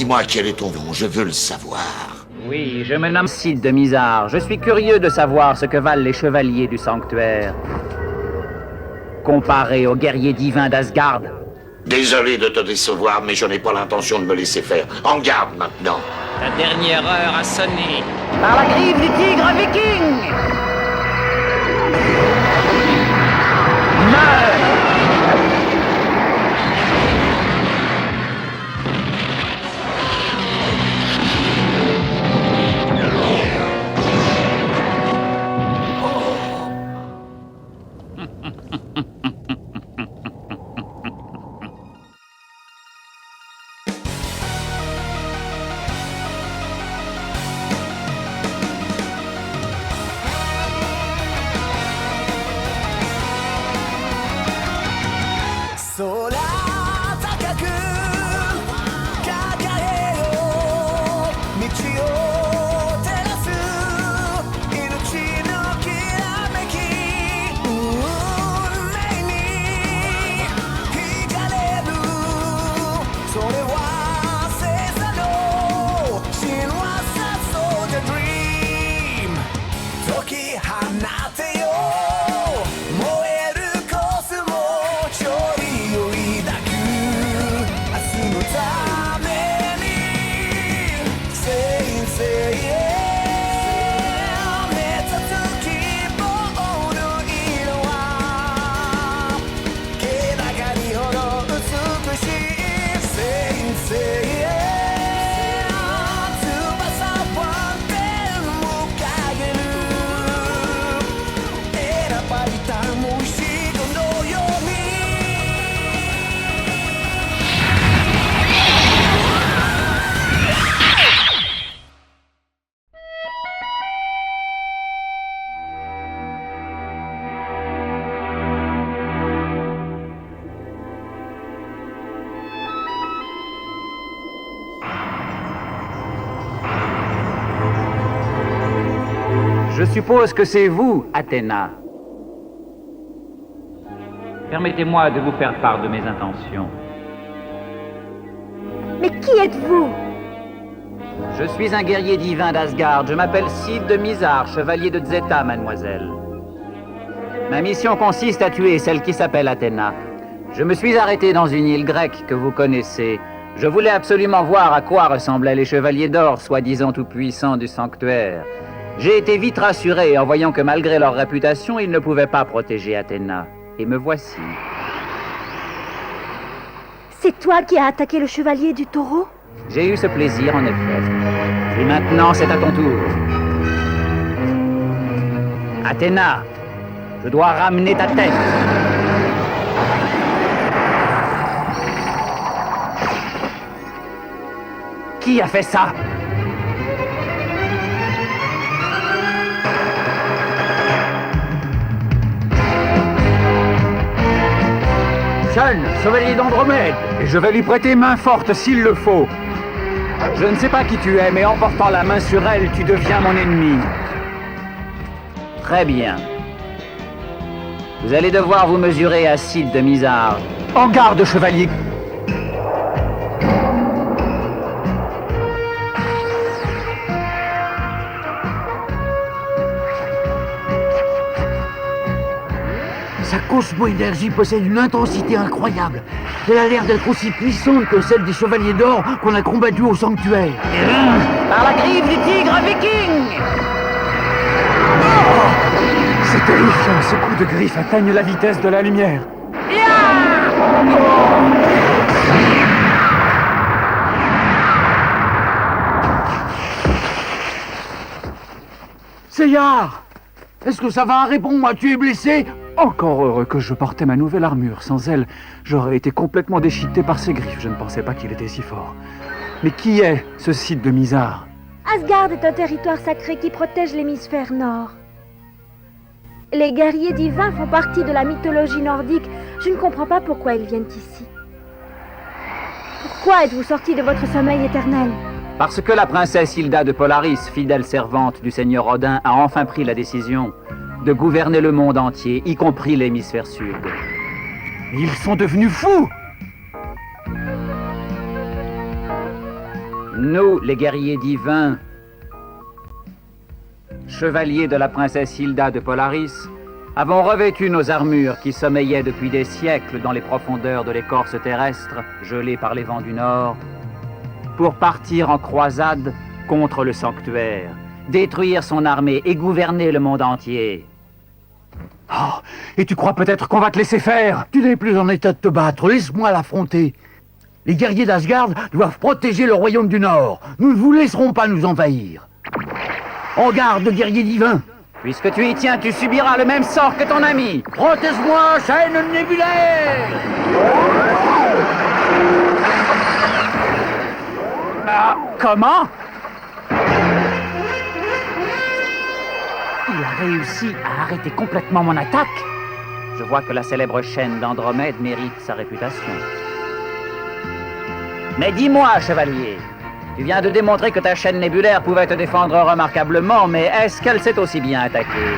Dis-moi quel est ton nom, je veux le savoir. Oui, je me nomme Cid de Mizar. Je suis curieux de savoir ce que valent les chevaliers du sanctuaire. Comparés aux guerriers divins d'Asgard. Désolé de te décevoir, mais je n'ai pas l'intention de me laisser faire. En garde maintenant. La dernière heure a sonné. Par la griffe du tigre viking! Meurs! Je suppose que c'est vous, Athéna. Permettez-moi de vous faire part de mes intentions. Mais qui êtes-vous? Je suis un guerrier divin d'Asgard. Je m'appelle Cid de Mizar, chevalier de Zeta, mademoiselle. Ma mission consiste à tuer celle qui s'appelle Athéna. Je me suis arrêté dans une île grecque que vous connaissez. Je voulais absolument voir à quoi ressemblaient les chevaliers d'or, soi-disant tout-puissants du sanctuaire. J'ai été vite rassuré en voyant que malgré leur réputation, ils ne pouvaient pas protéger Athéna. Et me voici. C'est toi qui as attaqué le chevalier du taureau? J'ai eu ce plaisir, en effet. Et maintenant, c'est à ton tour. Athéna, je dois ramener ta tête. Qui a fait ça? Sun, chevalier d'Andromède, et je vais lui prêter main forte s'il le faut. Je ne sais pas qui tu es, mais en portant la main sur elle, tu deviens mon ennemi. Très bien. Vous allez devoir vous mesurer à Cid de Mizar. En garde, chevalier! Sa cosmo-énergie possède une intensité incroyable. Elle a l'air d'être aussi puissante que celle des chevaliers d'or qu'on a combattus au sanctuaire. Par la griffe du tigre viking! C'est terrifiant, ces coups de griffe atteignent la vitesse de la lumière. Seyar! Est-ce que ça va? Réponds-moi, tu es blessé? Encore heureux que je portais ma nouvelle armure. Sans elle, j'aurais été complètement déchiqueté par ses griffes. Je ne pensais pas qu'il était si fort. Mais qui est ce Cid de Mizar? Asgard est un territoire sacré qui protège l'hémisphère nord. Les guerriers divins font partie de la mythologie nordique. Je ne comprends pas pourquoi ils viennent ici. Pourquoi êtes-vous sortis de votre sommeil éternel? Parce que la princesse Hilda de Polaris, fidèle servante du seigneur Odin, a enfin pris la décision de gouverner le monde entier, y compris l'hémisphère sud. Ils sont devenus fous! Nous, les guerriers divins, chevaliers de la princesse Hilda de Polaris, avons revêtu nos armures qui sommeillaient depuis des siècles dans les profondeurs de l'écorce terrestre, gelée par les vents du Nord, pour partir en croisade contre le sanctuaire, détruire son armée et gouverner le monde entier. Oh, et tu crois peut-être qu'on va te laisser faire? Tu n'es plus en état de te battre, laisse-moi l'affronter. Les guerriers d'Asgard doivent protéger le royaume du Nord. Nous ne vous laisserons pas nous envahir. En garde, guerriers divins. Puisque tu y tiens, tu subiras le même sort que ton ami. Protège-moi, chaîne nébulaire! Ah, comment? Il a réussi à arrêter complètement mon attaque. Je vois que la célèbre chaîne d'Andromède mérite sa réputation. Mais dis-moi, chevalier, tu viens de démontrer que ta chaîne nébulaire pouvait te défendre remarquablement, mais est-ce qu'elle s'est aussi bien attaquée?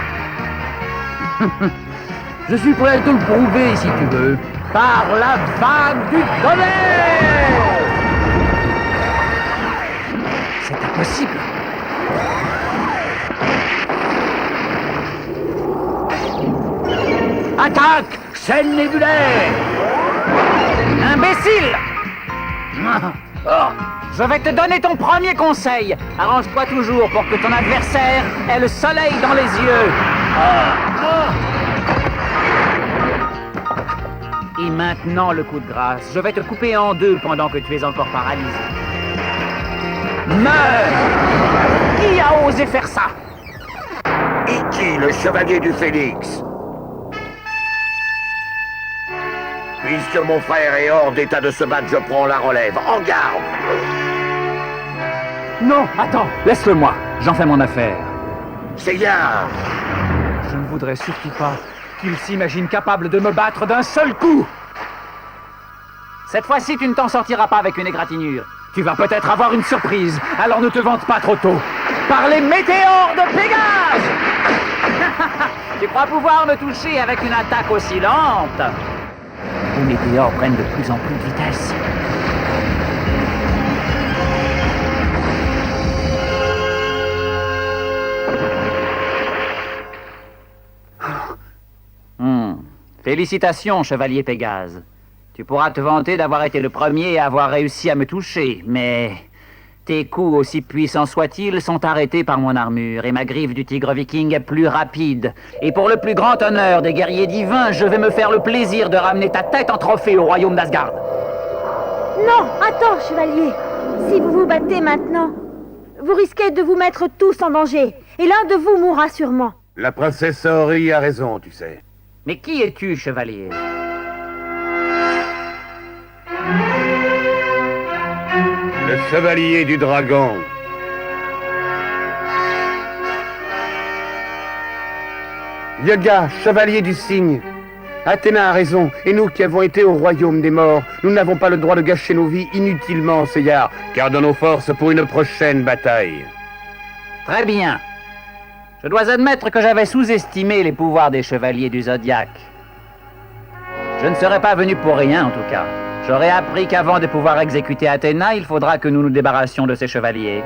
Je suis prêt à te le prouver, si tu veux. Par la vague du tonnerre! C'est impossible. Attaque! Chaîne nébulaire! Imbécile! Je vais te donner ton premier conseil. Arrange-toi toujours pour que ton adversaire ait le soleil dans les yeux. Et maintenant, le coup de grâce. Je vais te couper en deux pendant que tu es encore paralysé. Meurs! Qui a osé faire ça? Iki, le chevalier du Phénix. Puisque mon frère est hors d'état de se battre, je prends la relève. En garde! Non, attends, Laisse-le moi, j'en fais mon affaire. Seigneur! je ne voudrais surtout pas qu'il s'imagine capable de me battre d'un seul coup. Cette fois-ci, tu ne t'en sortiras pas avec une égratignure. Tu vas peut-être avoir une surprise, alors ne te vante pas trop tôt. Par les météores de Pégase! Tu crois pouvoir me toucher avec une attaque aussi lente? Les météores prennent de plus en plus de vitesse. Félicitations, chevalier Pégase. Tu pourras te vanter d'avoir été le premier à avoir réussi à me toucher, mais tes coups, aussi puissants soient-ils, sont arrêtés par mon armure, et ma griffe du tigre viking est plus rapide. Et pour le plus grand honneur des guerriers divins, je vais me faire le plaisir de ramener ta tête en trophée au royaume d'Asgard. Non, attends, chevalier. Si vous vous battez maintenant, vous risquez de vous mettre tous en danger, et l'un de vous mourra sûrement. La princesse Saori a raison, tu sais. Mais qui es-tu, chevalier? Le chevalier du dragon. Yoga, chevalier du cygne. Athéna a raison, et nous qui avons été au royaume des morts, nous n'avons pas le droit de gâcher nos vies inutilement, Seyar, car de nos forces pour une prochaine bataille. Très bien. Je dois admettre que j'avais sous-estimé les pouvoirs des chevaliers du Zodiaque. Je ne serais pas venu pour rien, en tout cas. J'aurais appris qu'avant de pouvoir exécuter Athéna, il faudra que nous nous débarrassions de ces chevaliers.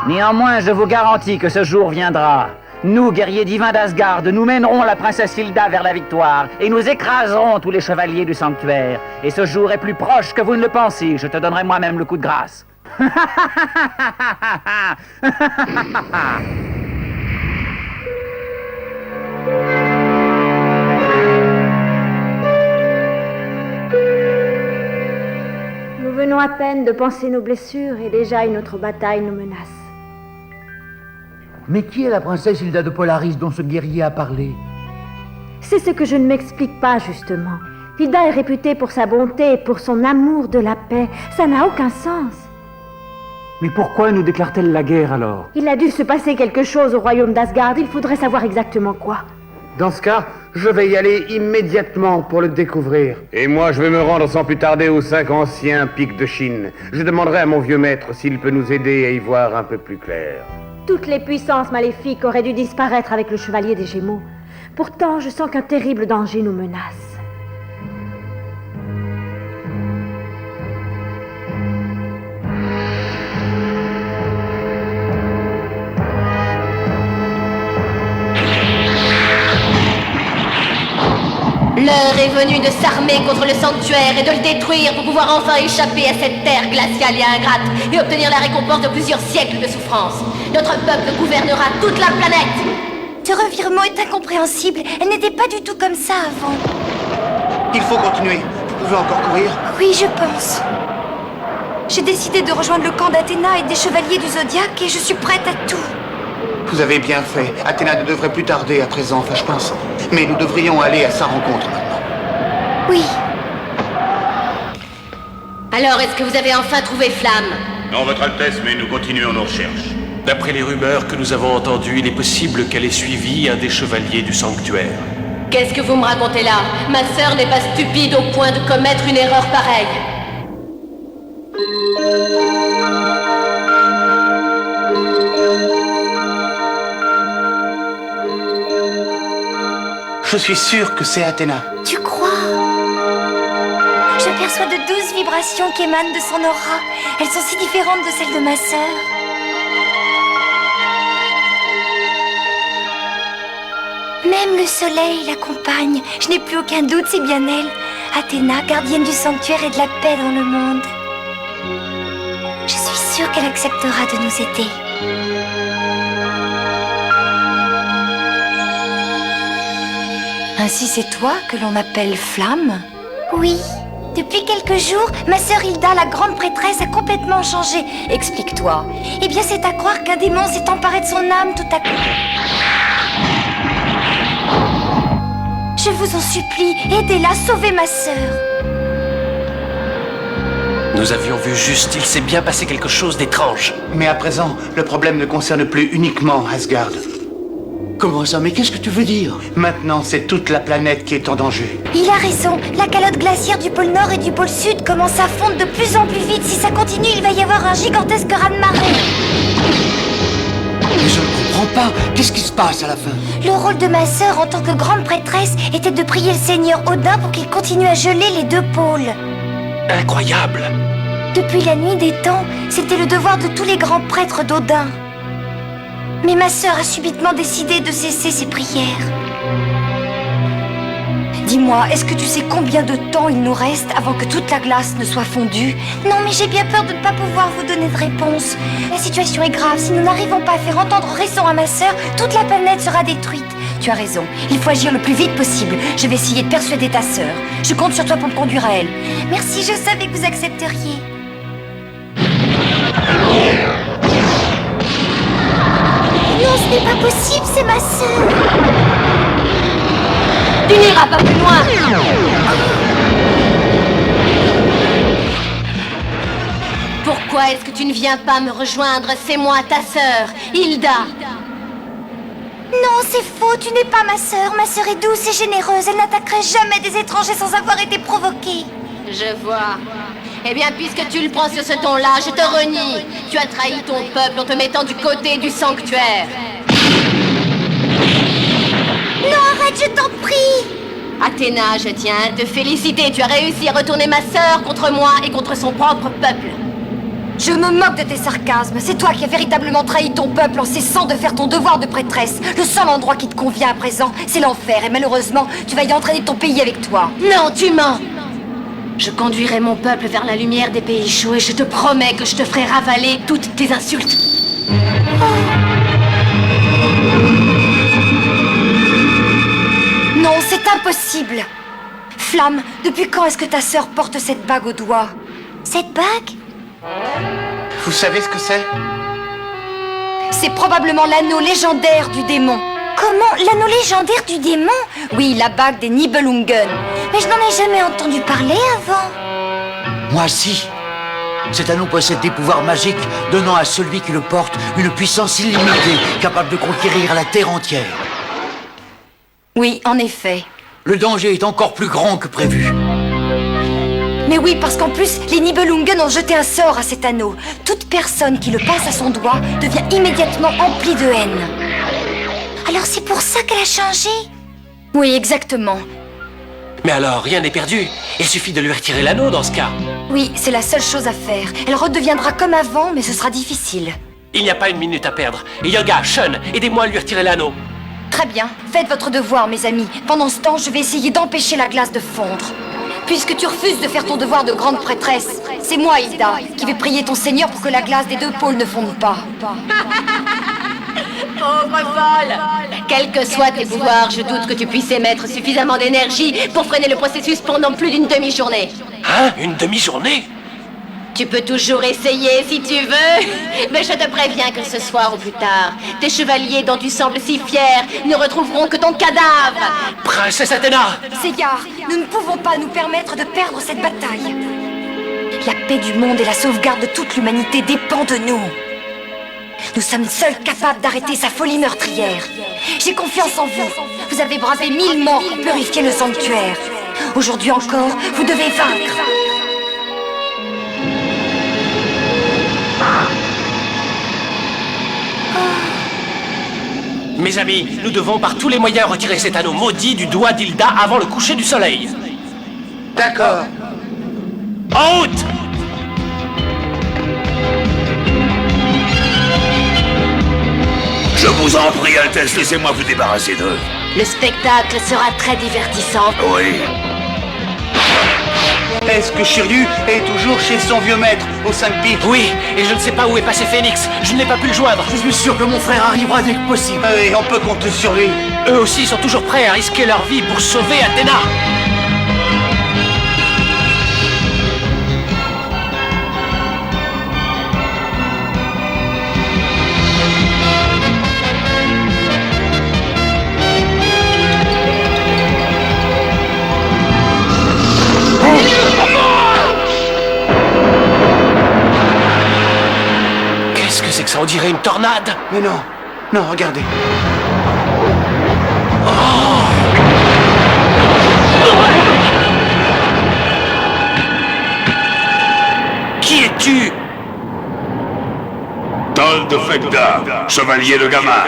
Néanmoins, je vous garantis que ce jour viendra. Nous, guerriers divins d'Asgard, nous mènerons la princesse Hilda vers la victoire et nous écraserons tous les chevaliers du sanctuaire. Et ce jour est plus proche que vous ne le pensez. Je te donnerai moi-même le coup de grâce. Nous venons à peine de panser nos blessures et déjà une autre bataille nous menace. Mais qui est la princesse Hilda de Polaris dont ce guerrier a parlé? C'est ce que je ne m'explique pas, justement. Hilda est réputée pour sa bonté et pour son amour de la paix. Ça n'a aucun sens. Mais pourquoi nous déclare-t-elle la guerre alors? Il a dû se passer quelque chose au royaume d'Asgard. Il faudrait savoir exactement quoi. Dans ce cas, je vais y aller immédiatement pour le découvrir. Et moi, je vais me rendre sans plus tarder aux 5 anciens pics de Chine. Je demanderai à mon vieux maître s'il peut nous aider à y voir un peu plus clair. Toutes les puissances maléfiques auraient dû disparaître avec le chevalier des Gémeaux. Pourtant, je sens qu'un terrible danger nous menace. L'heure est venue de s'armer contre le sanctuaire et de le détruire pour pouvoir enfin échapper à cette terre glaciale et ingrate et obtenir la récompense de plusieurs siècles de souffrance. Notre peuple gouvernera toute la planète. Ce revirement est incompréhensible. Elle n'était pas du tout comme ça avant. Il faut continuer. Vous pouvez encore courir? Oui, je pense. J'ai décidé de rejoindre le camp d'Athéna et des chevaliers du Zodiaque et je suis prête à tout. Vous avez bien fait. Athéna ne devrait plus tarder à présent, enfin je pense. Mais nous devrions aller à sa rencontre maintenant. Oui. Alors, est-ce que vous avez enfin trouvé Flamme? Non, Votre Altesse, mais nous continuons nos recherches. D'après les rumeurs que nous avons entendues, il est possible qu'elle ait suivi un des chevaliers du sanctuaire. Qu'est-ce que vous me racontez là? Ma sœur n'est pas stupide au point de commettre une erreur pareille. Je suis sûr que c'est Athéna. Tu crois? Je perçois de douces vibrations qui émanent de son aura. Elles sont si différentes de celles de ma sœur. Même le soleil l'accompagne. Je n'ai plus aucun doute, c'est bien elle. Athéna, gardienne du sanctuaire et de la paix dans le monde. Je suis sûre qu'elle acceptera de nous aider. Ainsi c'est toi que l'on appelle Flamme? Oui. Depuis quelques jours, ma sœur Hilda, la grande prêtresse, a complètement changé. Explique-toi. Eh bien, c'est à croire qu'un démon s'est emparé de son âme tout à coup. Je vous en supplie, aidez-la, sauvez ma sœur. Nous avions vu juste, il s'est bien passé quelque chose d'étrange. Mais à présent, le problème ne concerne plus uniquement Asgard. Comment ça? Mais qu'est-ce que tu veux dire? Maintenant, c'est toute la planète qui est en danger. Il a raison. La calotte glaciaire du pôle Nord et du pôle Sud commence à fondre de plus en plus vite. Si ça continue, il va y avoir un gigantesque raz-de-marée. Mais je ne comprends pas. Qu'est-ce qui se passe à la fin? Le rôle de ma sœur en tant que grande prêtresse était de prier le Seigneur Odin pour qu'il continue à geler les deux pôles. Incroyable! Depuis la nuit des temps, c'était le devoir de tous les grands prêtres d'Odin. Mais ma sœur a subitement décidé de cesser ses prières. Dis-moi, est-ce que tu sais combien de temps il nous reste avant que toute la glace ne soit fondue? Non, mais j'ai bien peur de ne pas pouvoir vous donner de réponse. La situation est grave. Si nous n'arrivons pas à faire entendre raison à ma sœur, toute la planète sera détruite. Tu as raison. Il faut agir le plus vite possible. Je vais essayer de persuader ta sœur. Je compte sur toi pour me conduire à elle. Merci, je savais que vous accepteriez. Non, ce n'est pas possible, c'est ma sœur. Tu n'iras pas plus loin. Pourquoi est-ce que tu ne viens pas me rejoindre? C'est moi, ta sœur, Hilda. Non, c'est faux, tu n'es pas ma sœur. Ma sœur est douce et généreuse. Elle n'attaquerait jamais des étrangers sans avoir été provoquée. Je vois. Eh bien, puisque tu le prends sur ce ton-là, je te renie. Tu as trahi ton peuple en te mettant du côté du sanctuaire. Non, arrête, je t'en prie. Athéna, je tiens à te féliciter. Tu as réussi à retourner ma sœur contre moi et contre son propre peuple. Je me moque de tes sarcasmes. C'est toi qui as véritablement trahi ton peuple en cessant de faire ton devoir de prêtresse. Le seul endroit qui te convient à présent, c'est l'enfer. Et malheureusement, tu vas y entraîner ton pays avec toi. Non, tu mens. Je conduirai mon peuple vers la lumière des pays chauds et je te promets que je te ferai ravaler toutes tes insultes. Non, c'est impossible. Flamme, depuis quand est-ce que ta sœur porte cette bague au doigt? Cette bague? Vous savez ce que c'est? C'est probablement l'anneau légendaire du démon. Comment? L'anneau légendaire du démon? Oui, la bague des Nibelungen. Mais je n'en ai jamais entendu parler avant. Moi, si. Cet anneau possède des pouvoirs magiques, donnant à celui qui le porte une puissance illimitée, capable de conquérir la Terre entière. Oui, en effet. Le danger est encore plus grand que prévu. Mais oui, parce qu'en plus, les Nibelungen ont jeté un sort à cet anneau. Toute personne qui le passe à son doigt devient immédiatement emplie de haine. Alors c'est pour ça qu'elle a changé? Oui, exactement. Mais alors, rien n'est perdu. Il suffit de lui retirer l'anneau dans ce cas. Oui, c'est la seule chose à faire. Elle redeviendra comme avant, mais ce sera difficile. Il n'y a pas une minute à perdre. Yoga, Shun, aidez-moi à lui retirer l'anneau. Très bien, faites votre devoir, mes amis. Pendant ce temps, je vais essayer d'empêcher la glace de fondre. Puisque tu refuses de faire ton devoir de grande prêtresse, c'est moi, Hilda, qui vais prier ton Seigneur pour que la glace des deux pôles ne fonde pas. Pauvre folle! Quels que soient tes pouvoirs, je doute que tu puisses émettre suffisamment d'énergie pour freiner le processus pendant plus d'une demi-journée. Hein? Une demi-journée? Tu peux toujours essayer si tu veux, mais je te préviens que ce soir ou plus tard, tes chevaliers dont tu sembles si fier ne retrouveront que ton cadavre. Princesse Athéna! Seyar, nous ne pouvons pas nous permettre de perdre cette bataille. La paix du monde et la sauvegarde de toute l'humanité dépend de nous. Nous sommes seuls capables d'arrêter sa folie meurtrière. J'ai confiance en vous. Vous avez bravé 1000 morts pour purifier le sanctuaire. Aujourd'hui encore, vous devez vaincre. Mes amis, nous devons par tous les moyens retirer cet anneau maudit du doigt d'Hilda avant le coucher du soleil. D'accord. En route! Je vous en prie, Altesse, laissez-moi vous débarrasser d'eux. Le spectacle sera très divertissant. Oui. Est-ce que Shiryu est toujours chez son vieux maître, au 5 pics? Oui, et je ne sais pas où est passé Phoenix. Je n'ai pas pu le joindre. Je suis sûr que mon frère arrivera dès que possible. Oui, on peut compter sur lui. Eux aussi sont toujours prêts à risquer leur vie pour sauver Athéna. Qu'est-ce que c'est que ça? On dirait une tornade. Mais non, non, regardez. Qui es-tu? Tol de Fekda, chevalier de Gamma.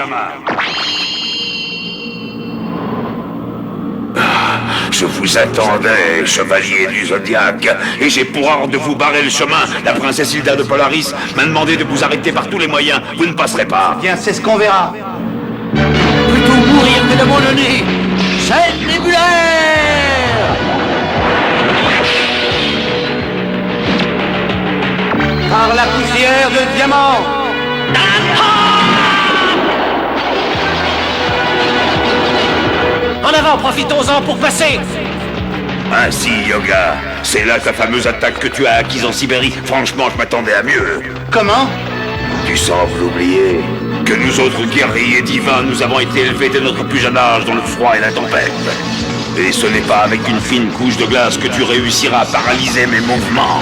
Je vous attendais, chevalier du Zodiaque, et j'ai pour ordre de vous barrer le chemin. La princesse Hilda de Polaris m'a demandé de vous arrêter par tous les moyens. Vous ne passerez pas. Bien, c'est ce qu'on verra. Plutôt mourir que d'abandonner. Chaîne nébulaire! Par la poussière de diamant. En avant, profitons-en pour passer. Ainsi, Yoga, c'est là ta fameuse attaque que tu as acquise en Sibérie. Franchement, je m'attendais à mieux. Comment? Tu sembles oublier que nous autres guerriers divins, nous avons été élevés dès notre plus jeune âge dans le froid et la tempête. Et ce n'est pas avec une fine couche de glace que tu réussiras à paralyser mes mouvements.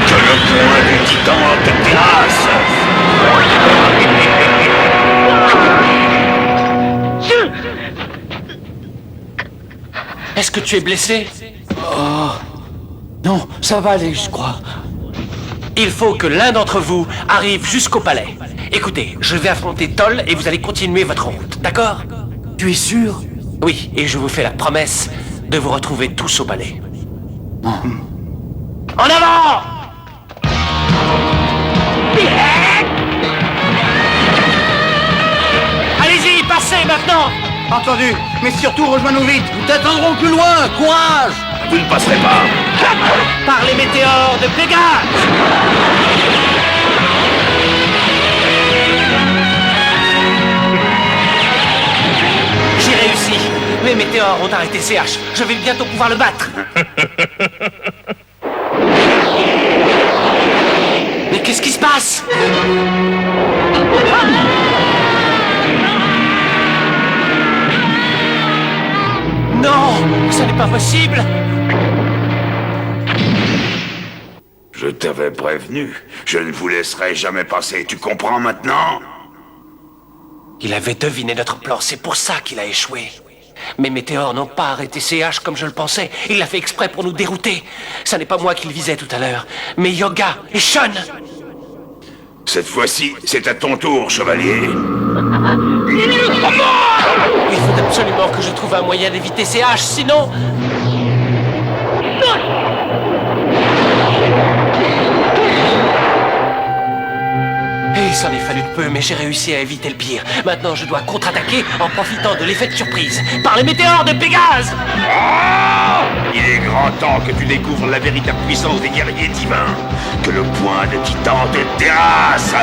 Que le point du titan te terrasse. Est-ce que tu es blessé? Non, ça va aller, je crois. Il faut que l'un d'entre vous arrive jusqu'au palais. Écoutez, je vais affronter Tol et vous allez continuer votre route, d'accord? Tu es sûr? Oui, et je vous fais la promesse de vous retrouver tous au palais. En avant! Allez-y, passez maintenant! Entendu, mais surtout rejoins-nous vite. Nous t'attendrons plus loin, courage! Vous ne passerez pas. Par les météores de Pégase! J'ai réussi. Les météores ont arrêté CH. Je vais bientôt pouvoir le battre. Mais qu'est-ce qui se passe? Non, ça n'est pas possible. Je t'avais prévenu. Je ne vous laisserai jamais passer. Tu comprends maintenant? Il avait deviné notre plan, c'est pour ça qu'il a échoué. Mes météores n'ont pas arrêté CH comme je le pensais. Il l'a fait exprès pour nous dérouter. Ça n'est pas moi qui le visais tout à l'heure, mais Yoga et Shun. Cette fois-ci, c'est à ton tour, chevalier. Il faut absolument que je trouve un moyen d'éviter CH, sinon... peu, mais j'ai réussi à éviter le pire. Maintenant, je dois contre-attaquer en profitant de l'effet de surprise. Par les météores de Pégase! Ah! Il est grand temps que tu découvres la véritable puissance des guerriers divins. Que le point de Titan te terrasse!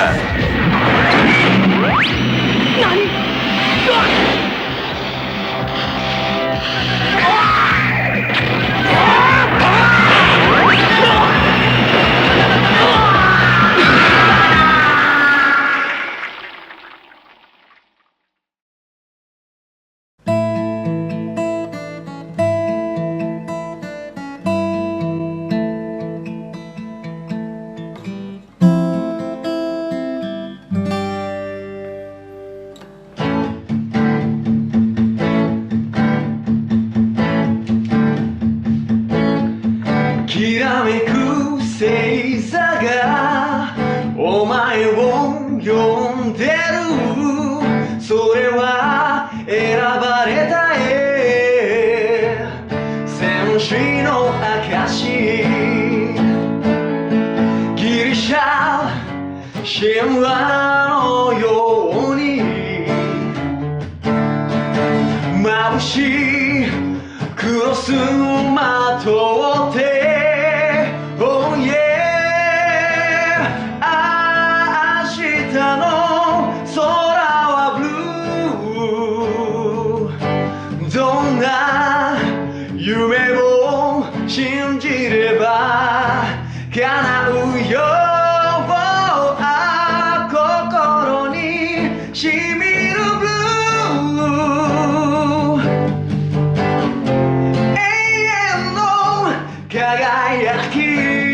Kagayaki